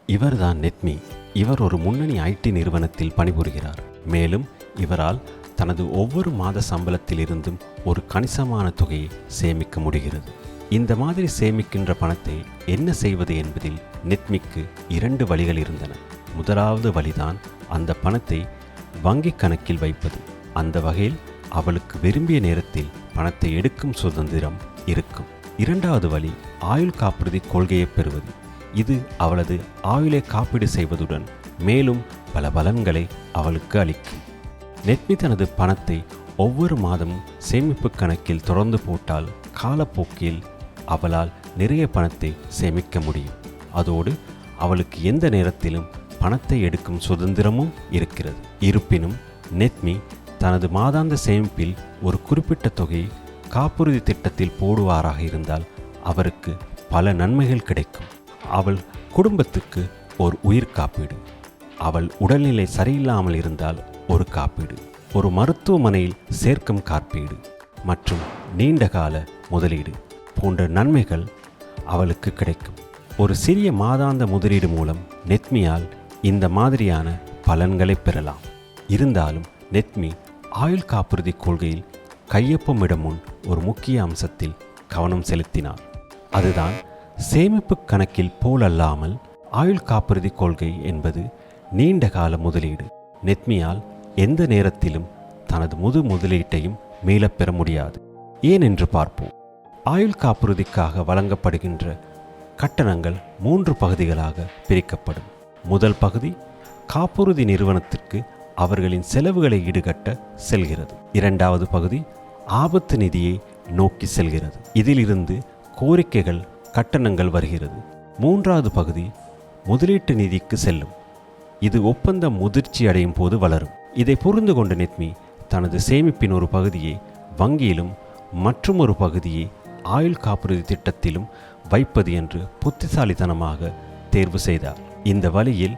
இவர்தான் நெத்மி. இவர் ஒரு முன்னணி ஐடி நிறுவனத்தில் பணிபுரிகிறார். மேலும் இவரால் தனது ஒவ்வொரு மாத சம்பளத்திலிருந்தும் ஒரு கணிசமான தொகையை சேமிக்க முடிகிறது. இந்த மாதிரி சேமிக்கின்ற பணத்தை என்ன செய்வது என்பதில் நெத்மிக்கு 2 வழிகள் இருந்தன. முதலாவது வழிதான் அந்த பணத்தை வங்கி கணக்கில் வைப்பது. அந்த வகையில் அவளுக்கு விரும்பிய நேரத்தில் பணத்தை எடுக்கும் சுதந்திரம் இருக்கும். இரண்டாவது வழி ஆயுள் காப்புறுதி கொள்கையை பெறுவது. இது அவளது ஆயுளை காப்பீடு செய்வதுடன் மேலும் பல பலன்களை அவளுக்கு அளிக்கும். நெத்மி தனது பணத்தை ஒவ்வொரு மாதமும் சேமிப்பு கணக்கில் தொடர்ந்து போட்டால் காலப்போக்கில் அவளால் நிறைய பணத்தை சேமிக்க முடியும். அதோடு அவளுக்கு எந்த நேரத்திலும் பணத்தை எடுக்கும் சுதந்திரமும் இருக்கிறது. இருப்பினும் நெத்மி தனது மாதாந்த சேமிப்பில் ஒரு குறிப்பிட்ட தொகையை காப்புறுதி திட்டத்தில் போடுவாராக இருந்தால் அவருக்கு பல நன்மைகள் கிடைக்கும். அவள் குடும்பத்துக்கு ஒரு உயிர் காப்பீடு, அவள் உடல்நிலை சரியில்லாமல் இருந்தால் ஒரு காப்பீடு, ஒரு மருத்துவமனையில் சேர்க்கும் காப்பீடு மற்றும் நீண்டகால முதலீடு போன்ற நன்மைகள் அவளுக்கு கிடைக்கும். ஒரு சிறிய மாதாந்த முதலீடு மூலம் நெத்மியால் இந்த மாதிரியான பலன்களை பெறலாம். இருந்தாலும் நெத்மி ஆயுள் காப்புறுதி கொள்கையில் கையொப்பமிடும் முன் ஒரு முக்கிய அம்சத்தில் கவனம் செலுத்தினார். அதுதான் சேமிப்பு கணக்கில் போலல்லாமல் ஆயுள் காப்புறுதி கொள்கை என்பது நீண்ட கால முதலீடு. நெத்மியால் எந்த நேரத்திலும் தனது முதலீட்டையும் மீளப்பெற முடியாது. ஏன் என்று பார்ப்போம். ஆயுள் காப்புறுதிக்காக வழங்கப்படுகின்ற கட்டணங்கள் 3 பகுதிகளாக பிரிக்கப்படும். முதல் பகுதி காப்புறுதி நிறுவனத்திற்கு அவர்களின் செலவுகளை ஈடுகட்ட செல்கிறது. இரண்டாவது பகுதி ஆபத்து நிதியை நோக்கி செல்கிறது. இதிலிருந்து கோரிக்கைகள் கட்டணங்கள் வருகிறது. மூன்றாவது பகுதி முதலீட்டு நிதிக்கு செல்லும். இது ஒப்பந்தம் முதிர்ச்சி அடையும் போது வளரும். இதை புரிந்து கொண்ட நெத்மி தனது சேமிப்பின் ஒரு பகுதியை வங்கியிலும் மற்றும் ஒரு பகுதியை ஆயுள் காப்புறுதி திட்டத்திலும் வைப்பது என்று புத்திசாலித்தனமாக தேர்வு செய்தார். இந்த வழியில்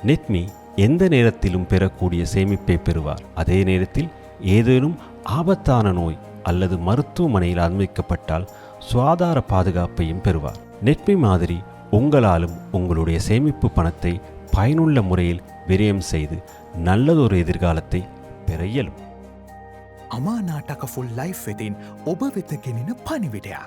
நெத்மி எந்த நேரத்திலும் பெறக்கூடிய சேமிப்பை பெறுவார். அதே நேரத்தில் ஏதேனும் ஆபத்தான நோய் அல்லது மருத்துவமனையில் அனுமதிக்கப்பட்டால் சுகாதார பாதுகாப்பையும் பெறுவார். நெத்மி மாதிரி உங்களாலும் உங்களுடைய சேமிப்பு பணத்தை பயனுள்ள முறையில் விரயம் செய்து நல்லதொரு எதிர்காலத்தை பெற இயலும். අමානාටක ෆුල් ලයිෆ් වෙතින් ඔබ වෙත ගෙනෙන පණිවිඩයක්.